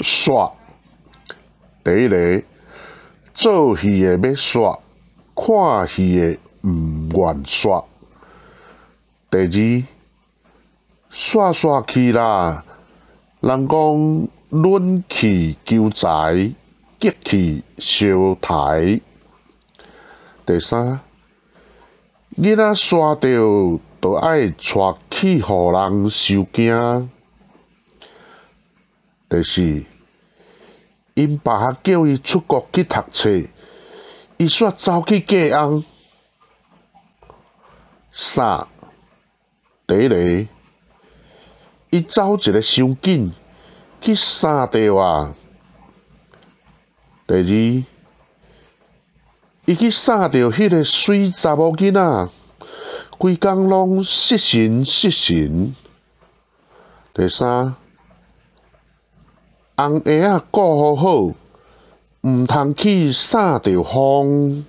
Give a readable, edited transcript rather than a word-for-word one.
煞。第一个，做戏的要煞，看戏的唔愿煞。第二，煞去啦，人讲论气求财，吉气烧台。第三，囡仔煞着，就爱带去互人受惊。第四，因爸叫伊出国去读册，伊煞走去嫁翁。三，第一个，伊走一个伤紧，去杀着啊。第二，伊去杀着迄个水查某囡仔，规工拢失神。第三，红鞋顾好好，毋通去杀着风。